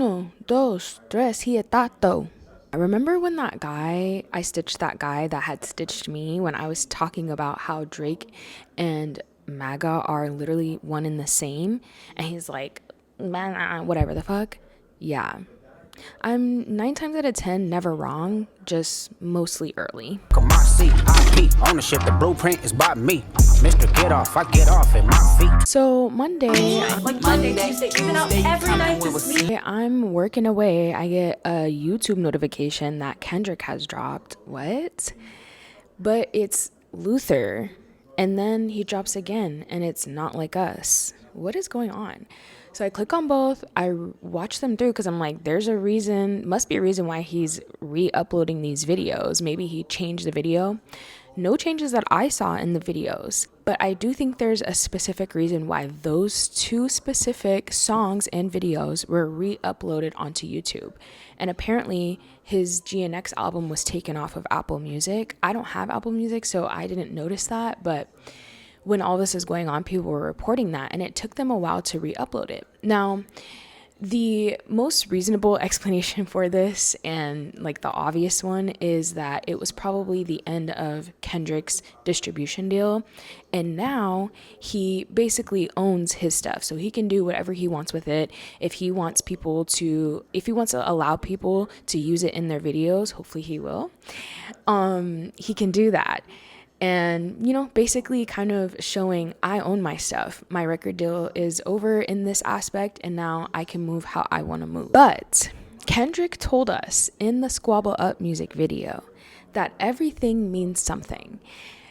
Uno, dos, tres, he tato. I remember when I stitched that guy that had stitched me when I was talking about how Drake and MAGA are literally one and the same. And he's like, "Man, whatever the fuck." Yeah. I'm 9 times out of 10 never wrong, just mostly early. Ownership, the blueprint is by me. Mr. Get Off, I get off at my feet. So Monday, Tuesday, even though every night is me. I'm working away. I get a YouTube notification that Kendrick has dropped. What? But it's Luther. And then he drops again, and it's Not Like Us. What is going on? So I click on both. I watch them through because I'm like, there's a reason, must be a reason why he's re-uploading these videos. Maybe he changed the video. No changes that I saw in the videos, but I do think there's a specific reason why those two specific songs and videos were re-uploaded onto YouTube. And apparently his GNX album was taken off of Apple Music. I don't have Apple Music, so I didn't notice that, but when all this is going on, people were reporting that, and it took them a while to re-upload it. Now, the most reasonable explanation for this, and like the obvious one, is that it was probably the end of Kendrick's distribution deal, and now he basically owns his stuff, so he can do whatever he wants with it. If he wants to allow people to use it in their videos, hopefully he will, he can do that. And, basically kind of showing I own my stuff. My record deal is over in this aspect, and now I can move how I want to move. But Kendrick told us in the Squabble Up music video that everything means something.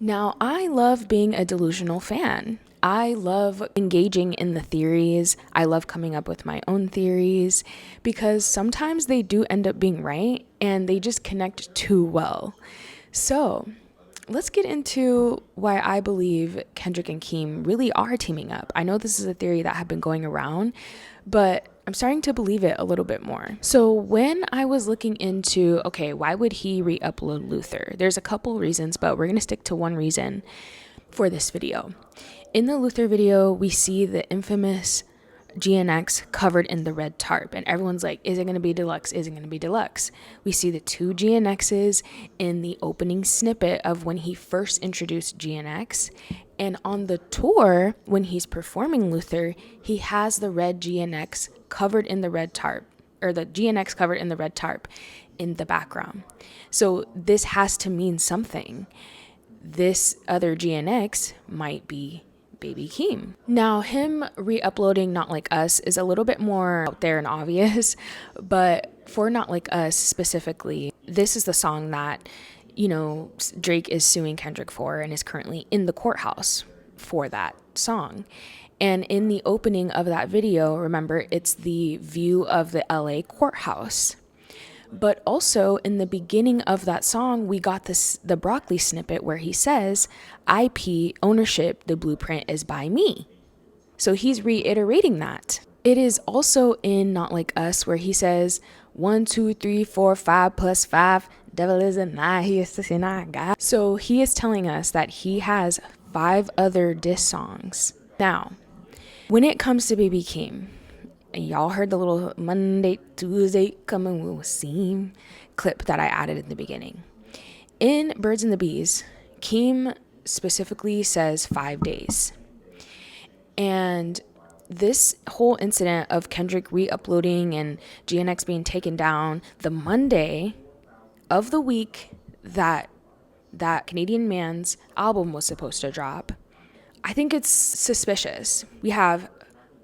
Now, I love being a delusional fan. I love engaging in the theories. I love coming up with my own theories because sometimes they do end up being right and they just connect too well. So let's get into why I believe Kendrick and Keem really are teaming up. I know this is a theory that had been going around, but I'm starting to believe it a little bit more. So when I was looking into, okay, why would he re-upload Luther? There's a couple reasons, but we're going to stick to one reason for this video. In the Luther video, we see the infamous GNX covered in the red tarp, and everyone's like, is it going to be deluxe? Is it going to be deluxe? We see the two GNXs in the opening snippet of when he first introduced GNX, and on the tour when he's performing Luther, he has the red GNX covered in the red tarp, or the GNX covered in the red tarp in the background. So this has to mean something. This other GNX might be Baby Keem. Now, him re-uploading Not Like Us is a little bit more out there and obvious, but for Not Like Us specifically, this is the song that, Drake is suing Kendrick for and is currently in the courthouse for that song. And in the opening of that video, remember, it's the view of the LA courthouse. But also in the beginning of that song, we got the Broccoli snippet where he says, IP ownership, the blueprint is by me. So he's reiterating that. It is also in Not Like Us where he says, 1, 2, 3, 4, 5 plus 5, devil is a lie, he is 69 God. So he is telling us that he has 5 other diss songs. Now, when it comes to Baby Keem, y'all heard the little Monday, Tuesday, coming will seem clip that I added in the beginning. In Birds and the Bees, Keem specifically says 5 days. And this whole incident of Kendrick re-uploading and GNX being taken down the Monday of the week that Canadian man's album was supposed to drop, I think it's suspicious. We have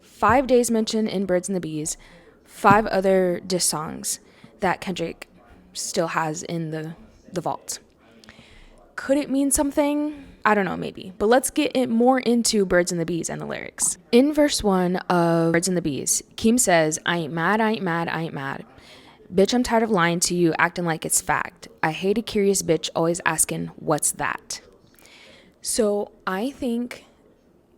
5 days mentioned in Birds and the Bees, 5 other diss songs that Kendrick still has in the vault. Could it mean something? I don't know, maybe. But let's get it more into Birds and the Bees and the lyrics. In verse 1 of Birds and the Bees, Keem says, I ain't mad, I ain't mad, I ain't mad. Bitch, I'm tired of lying to you, acting like it's fact. I hate a curious bitch always asking, what's that? So I think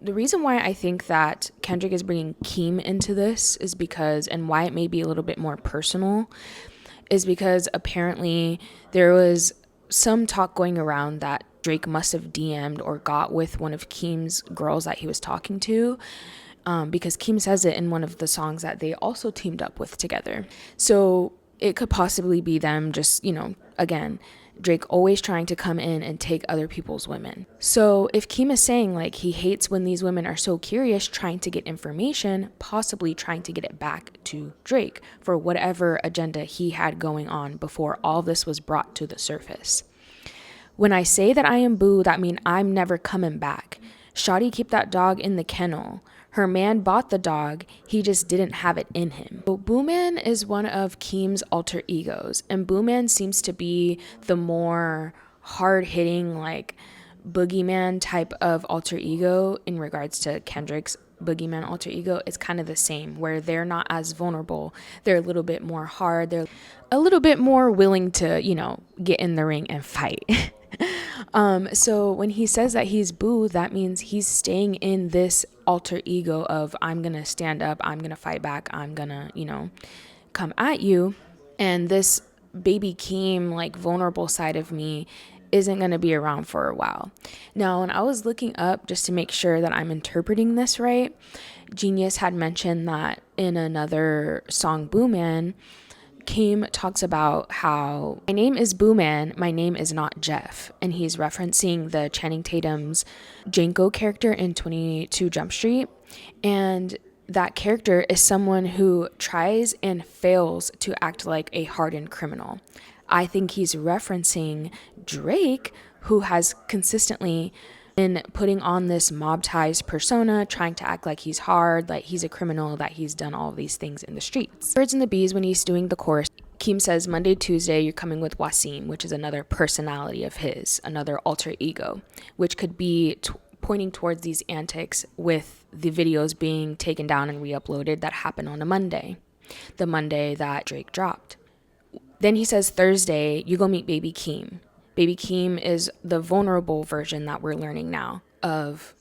the reason why I think that Kendrick is bringing Keem into this is because, and why it may be a little bit more personal, is because apparently there was some talk going around that Drake must have DM'd or got with one of Keem's girls that he was talking to. because Keem says it in one of the songs that they also teamed up with together. So it could possibly be them just, again, Drake always trying to come in and take other people's women. So if Keem is saying like he hates when these women are so curious trying to get information, possibly trying to get it back to Drake for whatever agenda he had going on before all this was brought to the surface. When I say that I am boo, that mean I'm never coming back. Shawty keep that dog in the kennel. Her man bought the dog, he just didn't have it in him. So Booman is one of Keem's alter egos, and Booman seems to be the more hard-hitting, like, Boogeyman type of alter ego in regards to Kendrick's Boogeyman alter ego. It's kind of the same, where they're not as vulnerable. They're a little bit more hard. They're a little bit more willing to, get in the ring and fight. So when he says that he's boo, that means he's staying in this alter ego of I'm gonna stand up, I'm gonna fight back, I'm gonna, come at you. And this baby Keem, like, vulnerable side of me isn't gonna be around for a while. Now, when I was looking up just to make sure that I'm interpreting this right, Genius had mentioned that in another song, Booman, Keem talks about how my name is Booman, my name is not Jeff. And he's referencing the Channing Tatum's Janko character in 22 Jump Street. And that character is someone who tries and fails to act like a hardened criminal. I think he's referencing Drake, who has consistently been putting on this mob ties persona, trying to act like he's hard, like he's a criminal, that he's done all these things in the streets. Birds and the Bees, when he's doing the chorus, Keem says, Monday, Tuesday, you're coming with Wasim, which is another personality of his, another alter ego, which could be pointing towards these antics with the videos being taken down and re-uploaded that happened on a Monday, the Monday that Drake dropped. Then he says, Thursday, you go meet Baby Keem. Baby Keem is the vulnerable version that we're learning now of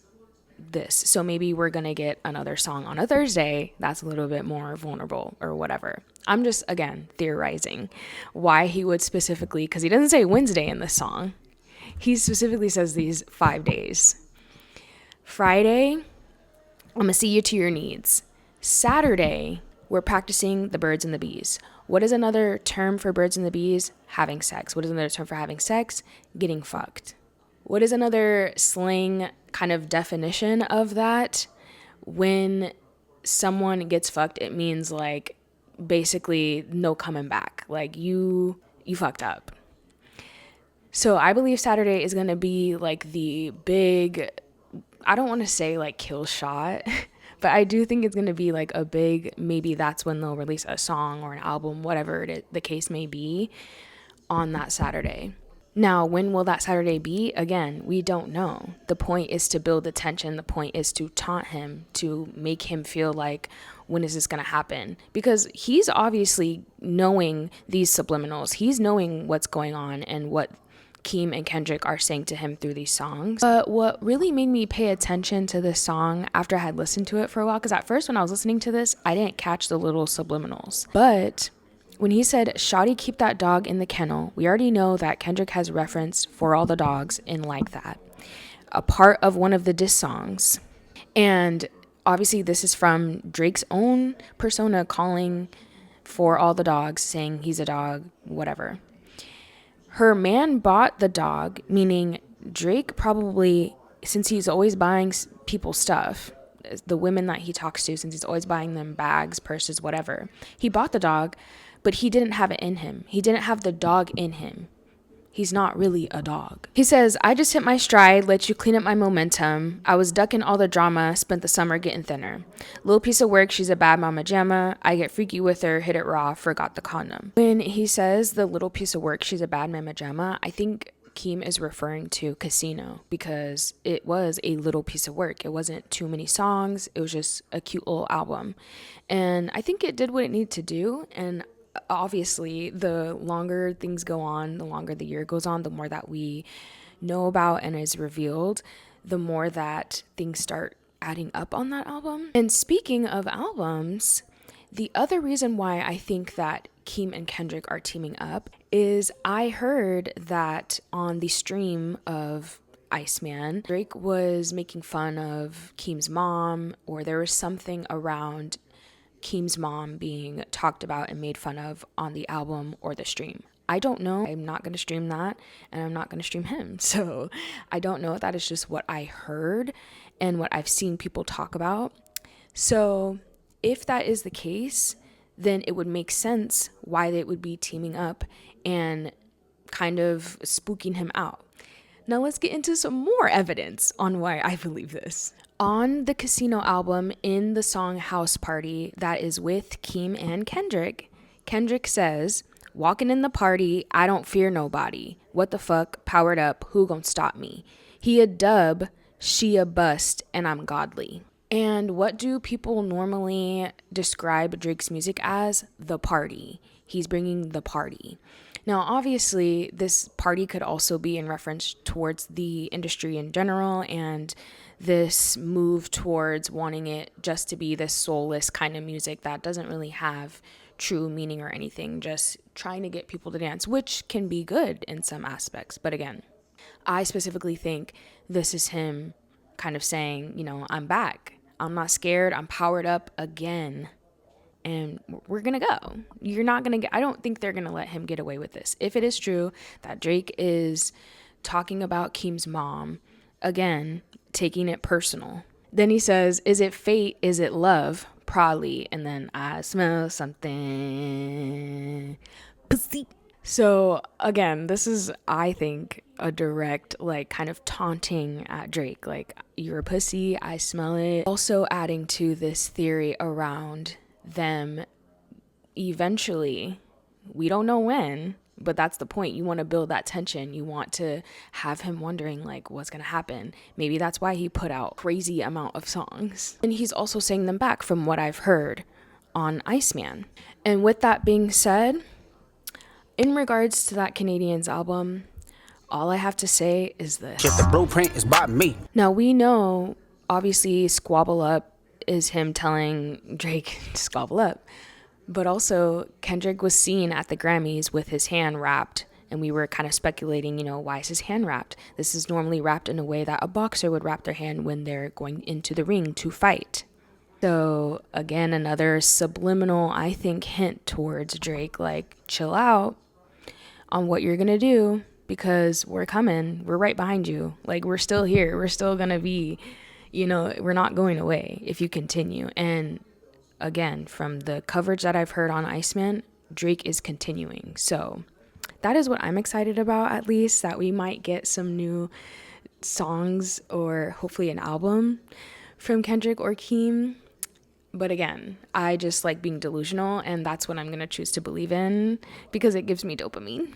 this. So maybe we're going to get another song on a Thursday that's a little bit more vulnerable or whatever. I'm just, again, theorizing why he would specifically, because he doesn't say Wednesday in this song. He specifically says these 5 days. Friday, I'm going to see you to your needs. Saturday, we're practicing the birds and the bees. What is another term for birds and the bees? Having sex. What is another term for having sex? Getting fucked. What is another slang kind of definition of that? When someone gets fucked, it means like basically no coming back. Like you fucked up. So I believe Saturday is going to be like the big, I don't want to say like kill shot, but I do think it's going to be like a big, maybe that's when they'll release a song or an album, whatever the case may be, on that Saturday. Now, when will that Saturday be? Again, we don't know. The point is to build the tension. The point is to taunt him, to make him feel like, when is this going to happen? Because he's obviously knowing these subliminals. He's knowing what's going on and what Keem and Kendrick are saying to him through these songs. But what really made me pay attention to this song after I had listened to it for a while, because at first when I was listening to this, I didn't catch the little subliminals. But when he said, Shawty keep that dog in the kennel, we already know that Kendrick has referenced For All the Dogs in Like That, a part of one of the diss songs. And obviously this is from Drake's own persona calling For All the Dogs, saying he's a dog, whatever. Her man bought the dog, meaning Drake probably, since he's always buying people stuff, the women that he talks to, since he's always buying them bags, purses, whatever, he bought the dog, but he didn't have it in him. He didn't have the dog in him. He's not really a dog. He says, I just hit my stride, let you clean up my momentum. I was ducking all the drama, spent the summer getting thinner. Little piece of work, she's a bad mama jamma. I get freaky with her, hit it raw, forgot the condom. When he says the little piece of work, she's a bad mama jamma, I think Keem is referring to Casino, because it was a little piece of work. It wasn't too many songs. It was just a cute little album. And I think it did what it needed to do. And obviously, the longer things go on, the longer the year goes on, the more that we know about and is revealed, the more that things start adding up on that album. And speaking of albums, the other reason why I think that Keem and Kendrick are teaming up is I heard that on the stream of Iceman. Drake was making fun of Keem's mom, or there was something around Keem's mom being talked about and made fun of on the album or the stream. I don't know. I'm not going to stream that, and I'm not going to stream him. So I don't know. That is just what I heard and what I've seen people talk about. So if that is the case, then it would make sense why they would be teaming up and kind of spooking him out. Now let's get into some more evidence on why I believe this. On the Casino album, in the song House Party that is with Keem and Kendrick, Kendrick says, "Walking in the party, I don't fear nobody. What the fuck, powered up, who gon' stop me? He a dub, she a bust, and I'm godly." And what do people normally describe Drake's music as? The party. He's bringing the party. Now, obviously, this party could also be in reference towards the industry in general and this move towards wanting it just to be this soulless kind of music that doesn't really have true meaning or anything, just trying to get people to dance, which can be good in some aspects. But again, I specifically think this is him kind of saying, you know, I'm back. I'm not scared. I'm powered up again. And we're going to go. You're not going to get, I don't think they're going to let him get away with this. If it is true that Drake is talking about Keem's mom, again, taking it personal. Then he says, is it fate? Is it love? Probably. And then I smell something. Pussy. So again, this is, I think, a direct, like, kind of taunting at Drake. Like, you're a pussy, I smell it. Also adding to this theory around them eventually, we don't know when, but that's the point. You want to build that tension. You want to have him wondering, like, what's going to happen. Maybe that's why he put out crazy amount of songs. And he's also saying them back from what I've heard on Iceman. And with that being said, in regards to that Canadians album, all I have to say is this. If the blueprint is by me. Now, we know, obviously, Squabble Up is him telling Drake to squabble up. But also, Kendrick was seen at the Grammys with his hand wrapped, and we were kind of speculating, you know, why is his hand wrapped? This is normally wrapped in a way that a boxer would wrap their hand when they're going into the ring to fight. So, again, another subliminal, I think, hint towards Drake, like, chill out on what you're gonna do, because we're coming, we're right behind you. Like, we're still here, we're still gonna be, you know, we're not going away if you continue. And again, from the coverage that I've heard on Iceman, Drake is continuing. So that is what I'm excited about, at least, that we might get some new songs or hopefully an album from Kendrick or Keem. But again, I just like being delusional, and that's what I'm going to choose to believe in because it gives me dopamine.